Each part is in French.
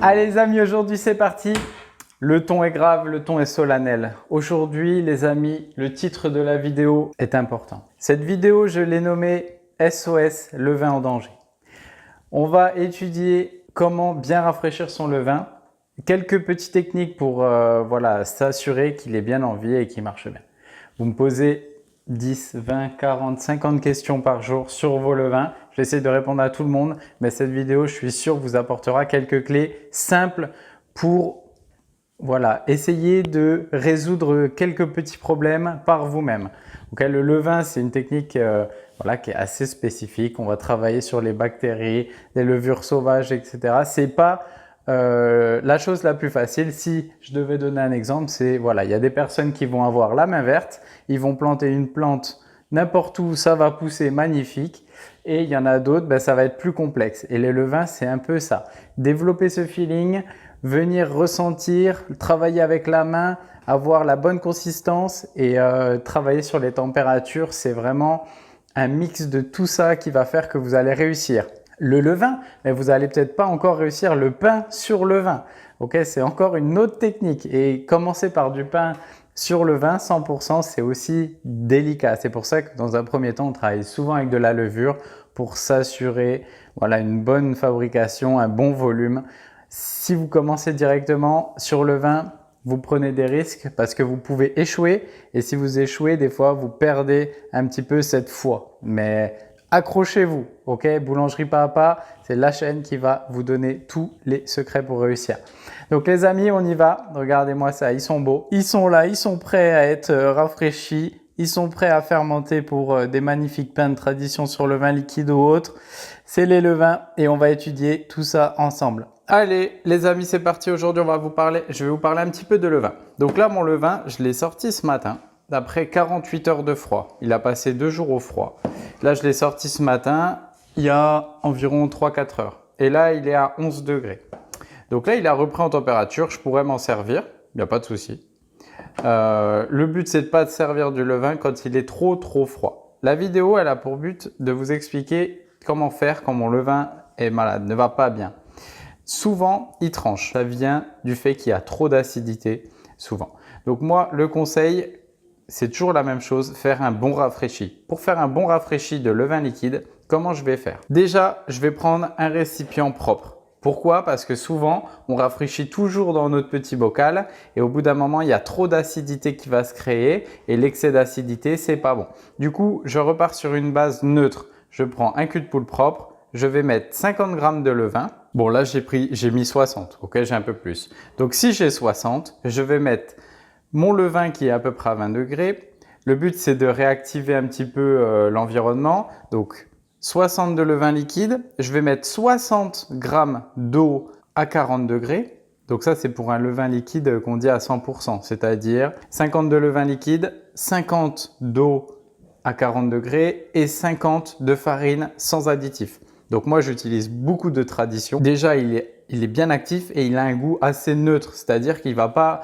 Allez les amis, aujourd'hui c'est parti. Le ton est grave, le ton est solennel. Aujourd'hui les amis, le titre de la vidéo est important. Cette vidéo, je l'ai nommée SOS levain en danger. On va étudier comment bien rafraîchir son levain. Quelques petites techniques pour voilà, s'assurer qu'il est bien en vie et qu'il marche bien. Vous me posez 10, 20, 40, 50 questions par jour sur vos levains. J'essaie de répondre à tout le monde, mais cette vidéo, je suis sûr, vous apportera quelques clés simples pour voilà, essayer de résoudre quelques petits problèmes par vous-même. Okay, le levain, c'est une technique voilà, qui est assez spécifique. On va travailler sur les bactéries, les levures sauvages, etc. C'est pas la chose la plus facile. Si je devais donner un exemple, c'est voilà, il y a des personnes qui vont avoir la main verte, ils vont planter une plante n'importe où, ça va pousser magnifique. Et il y en a d'autres, ben, ça va être plus complexe. Et les levains, c'est un peu ça. Développer ce feeling, venir ressentir, travailler avec la main, avoir la bonne consistance et travailler sur les températures, c'est vraiment un mix de tout ça qui va faire que vous allez réussir. Le levain, mais vous n'allez peut-être pas encore réussir le pain sur levain. Okay, c'est encore une autre technique. Et commencer par du pain sur levain 100%, c'est aussi délicat. C'est pour ça que dans un premier temps, on travaille souvent avec de la levure pour s'assurer voilà, une bonne fabrication, un bon volume. Si vous commencez directement sur le vin, vous prenez des risques parce que vous pouvez échouer. Et si vous échouez, des fois, vous perdez un petit peu cette foi. Mais accrochez-vous, ok? Boulangerie Papa, c'est la chaîne qui va vous donner tous les secrets pour réussir. Donc les amis, on y va. Regardez-moi ça, ils sont beaux. Ils sont là, ils sont prêts à être rafraîchis. Ils sont prêts à fermenter pour des magnifiques pains de tradition sur le vin liquide ou autre. C'est les levains et on va étudier tout ça ensemble. Allez les amis, c'est parti. Aujourd'hui, je vais vous parler un petit peu de levain. Donc là, mon levain, je l'ai sorti ce matin après 48 heures de froid. Il a passé 2 jours au froid. Là, je l'ai sorti ce matin, il y a environ 3-4 heures. Et là, il est à 11 degrés. Donc là, il a repris en température. Je pourrais m'en servir, il n'y a pas de souci. Le but, c'est de ne pas servir du levain quand il est trop froid. La vidéo, elle a pour but de vous expliquer comment faire quand mon levain est malade, ne va pas bien. Souvent, il tranche. Ça vient du fait qu'il y a trop d'acidité, souvent. Donc moi, le conseil, c'est toujours la même chose, faire un bon rafraîchi. Pour faire un bon rafraîchi de levain liquide, comment je vais faire? Déjà, je vais prendre un récipient propre. Pourquoi? Parce que souvent, on rafraîchit toujours dans notre petit bocal et au bout d'un moment, il y a trop d'acidité qui va se créer et l'excès d'acidité, c'est pas bon. Du coup, je repars sur une base neutre. Je prends un cul de poule propre, je vais mettre 50 g de levain. Bon, là, j'ai mis 60, ok, j'ai un peu plus. Donc, si j'ai 60, je vais mettre mon levain qui est à peu près à 20 degrés. Le but, c'est de réactiver un petit peu l'environnement. Donc, 60 de levain liquide. Je vais mettre 60 g d'eau à 40 degrés. Donc ça, c'est pour un levain liquide qu'on dit à 100%, c'est-à-dire 50 de levain liquide, 50 d'eau à 40 degrés et 50 de farine sans additif. Donc moi, j'utilise beaucoup de tradition. Déjà, il est bien actif et il a un goût assez neutre, c'est-à-dire qu'il ne va pas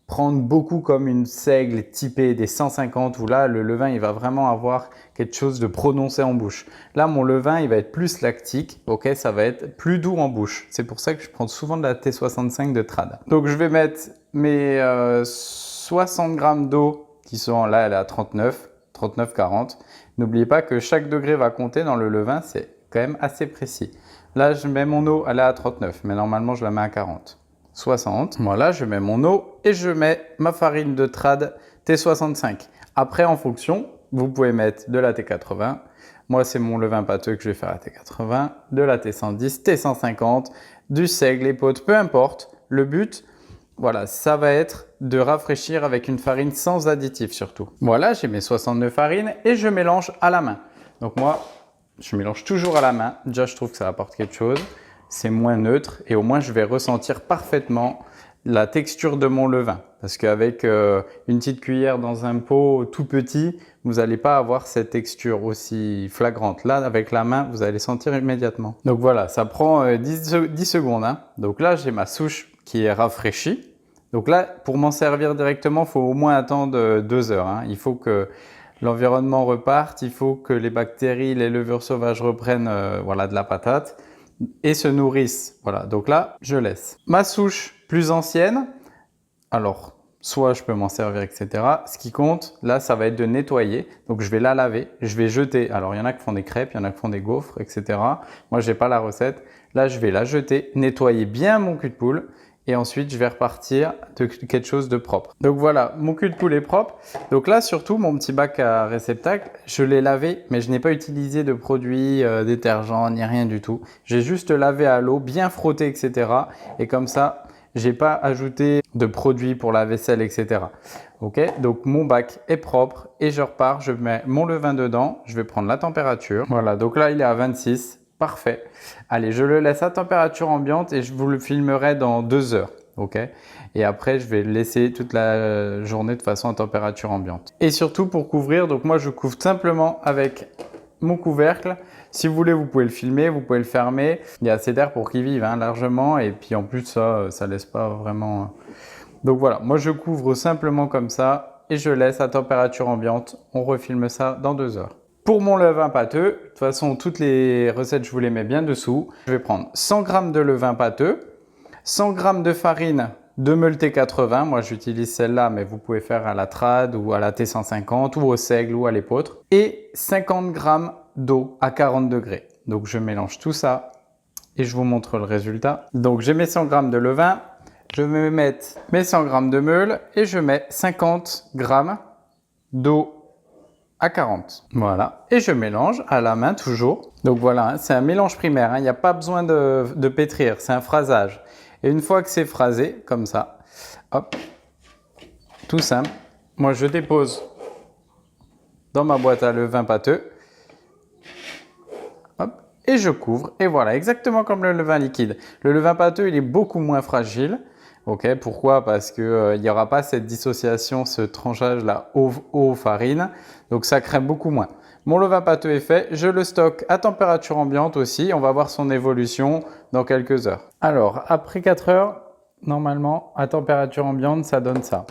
prendre beaucoup comme une seigle typée des 150 où là, le levain, il va vraiment avoir quelque chose de prononcé en bouche. Là, mon levain, il va être plus lactique, ok, ça va être plus doux en bouche. C'est pour ça que je prends souvent de la T65 de Trad. Donc, je vais mettre mes 60 g d'eau qui sont là, elle est à 39-40. N'oubliez pas que chaque degré va compter dans le levain, c'est quand même assez précis. Là, je mets mon eau, elle est à 39, mais normalement, je la mets à 40. 60. Voilà, je mets mon eau et je mets ma farine de Trad T65. Après, en fonction, vous pouvez mettre de la T80. Moi, c'est mon levain pâteux que je vais faire à T80, de la T110, T150, du seigle, épaule, peu importe. Le but, voilà, ça va être de rafraîchir avec une farine sans additif surtout. Voilà, j'ai mes 62 farines et je mélange à la main. Donc moi, je mélange toujours à la main. Déjà, je trouve que ça apporte quelque chose. C'est moins neutre et au moins je vais ressentir parfaitement la texture de mon levain. Parce qu'avec une petite cuillère dans un pot tout petit, vous n'allez pas avoir cette texture aussi flagrante. Là, avec la main, vous allez sentir immédiatement. Donc voilà, ça prend 10 secondes. Hein. Donc là, j'ai ma souche qui est rafraîchie. Donc là, pour m'en servir directement, il faut au moins attendre 2 heures. Hein. Il faut que l'environnement reparte, il faut que les bactéries, les levures sauvages reprennent voilà, de la patate. et se nourrissent. Voilà, donc là, je laisse. Ma souche plus ancienne, alors, soit je peux m'en servir, etc. Ce qui compte, là, ça va être de nettoyer. Donc, je vais la laver, je vais jeter. Alors, il y en a qui font des crêpes, il y en a qui font des gaufres, etc. Moi, je n'ai pas la recette. Là, je vais la jeter, nettoyer bien mon cul de poule. Et ensuite, je vais repartir de quelque chose de propre. Donc voilà, mon cul de poule est propre. Donc là, surtout, mon petit bac à réceptacle, je l'ai lavé, mais je n'ai pas utilisé de produits détergents ni rien du tout. J'ai juste lavé à l'eau, bien frotté, etc. Et comme ça, j'ai pas ajouté de produits pour la vaisselle, etc. Ok, donc mon bac est propre et je repars, je mets mon levain dedans, je vais prendre la température. Voilà, donc là, il est à 26. Parfait. Allez, je le laisse à température ambiante et je vous le filmerai dans 2 heures. Ok. Et après, je vais le laisser toute la journée de façon à température ambiante. Et surtout pour couvrir, donc moi je couvre simplement avec mon couvercle. Si vous voulez, vous pouvez le filmer, vous pouvez le fermer. Il y a assez d'air pour qu'il vive largement. Et puis en plus, ça laisse pas vraiment. Donc voilà, moi je couvre simplement comme ça et je laisse à température ambiante. On refilme ça dans 2 heures. Pour mon levain pâteux, de toute façon, toutes les recettes, je vous les mets bien dessous. Je vais prendre 100 g de levain pâteux, 100 g de farine de meule T80. Moi, j'utilise celle-là, mais vous pouvez faire à la trad ou à la T150 ou au seigle ou à l'épeautre. Et 50 g d'eau à 40 degrés. Donc, je mélange tout ça et je vous montre le résultat. Donc, j'ai mes 100 g de levain. Je vais mettre mes 100 g de meule et je mets 50 g d'eau à 40. Voilà. Et je mélange à la main toujours. Donc voilà, c'est un mélange primaire. Il n'y a pas besoin de pétrir. C'est un phrasage. Et une fois que c'est phrasé, comme ça, hop, tout simple. Moi, je dépose dans ma boîte à levain pâteux. Hop, et je couvre. Et voilà, exactement comme le levain liquide. Le levain pâteux, il est beaucoup moins fragile. Ok, pourquoi? Parce qu'il n'y aura pas cette dissociation, ce tranchage là eau-farine. Donc ça crème beaucoup moins. Mon levain pâteux est fait. Je le stocke à température ambiante aussi. On va voir son évolution dans quelques heures. Alors, après 4 heures, normalement, à température ambiante, ça donne ça.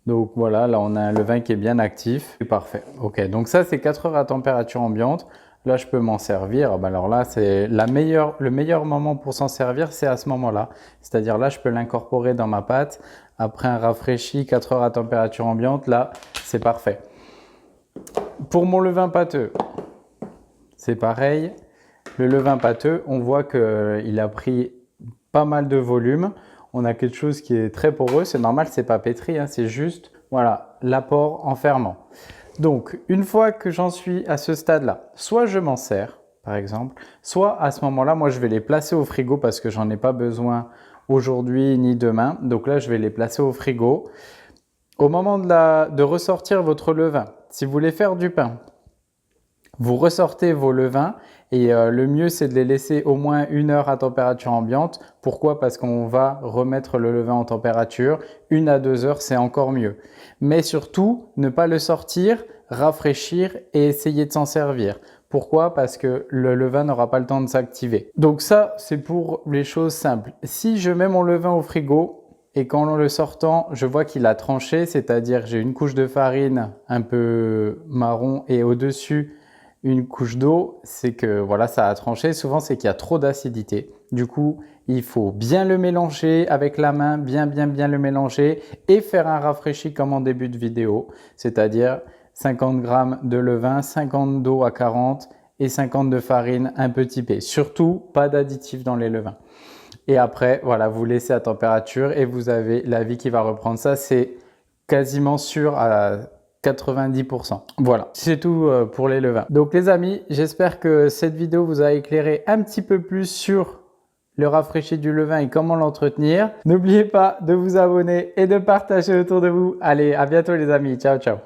Donc voilà, là on a un levain qui est bien actif. C'est parfait. Ok, donc ça c'est 4 heures à température ambiante. Là, je peux m'en servir. Alors là, c'est le meilleur moment pour s'en servir, c'est à ce moment-là. C'est-à-dire là, je peux l'incorporer dans ma pâte. Après un rafraîchi, 4 heures à température ambiante, là, c'est parfait. Pour mon levain pâteux, c'est pareil. Le levain pâteux, on voit qu'il a pris pas mal de volume. On a quelque chose qui est très poreux. C'est normal, c'est pas pétri, hein, c'est juste voilà, l'apport en ferment. Donc, une fois que j'en suis à ce stade-là, soit je m'en sers, par exemple, soit à ce moment-là, moi, je vais les placer au frigo parce que j'en ai pas besoin aujourd'hui ni demain. Donc là, je vais les placer au frigo. Au moment de ressortir votre levain, si vous voulez faire du pain, vous ressortez vos levains et le mieux, c'est de les laisser au moins 1 heure à température ambiante. Pourquoi? Parce qu'on va remettre le levain en température. 1 à 2 heures, c'est encore mieux. Mais surtout, ne pas le sortir, rafraîchir et essayer de s'en servir. Pourquoi? Parce que le levain n'aura pas le temps de s'activer. Donc ça, c'est pour les choses simples. Si je mets mon levain au frigo et qu'en le sortant, je vois qu'il a tranché, c'est-à-dire j'ai une couche de farine un peu marron et au-dessus, une couche d'eau, c'est que voilà, ça a tranché. Souvent, c'est qu'il y a trop d'acidité. Du coup, il faut bien le mélanger avec la main, bien le mélanger et faire un rafraîchi comme en début de vidéo, c'est-à-dire 50 g de levain, 50 d'eau à 40 et 50 de farine un peu typée. Surtout, pas d'additifs dans les levains. Et après, voilà, vous laissez à température et vous avez la vie qui va reprendre. Ça, c'est quasiment sûr à 90%. Voilà, c'est tout pour les levains. Donc les amis, j'espère que cette vidéo vous a éclairé un petit peu plus sur le rafraîchi du levain et comment l'entretenir. N'oubliez pas de vous abonner et de partager autour de vous. Allez, à bientôt les amis. Ciao, ciao.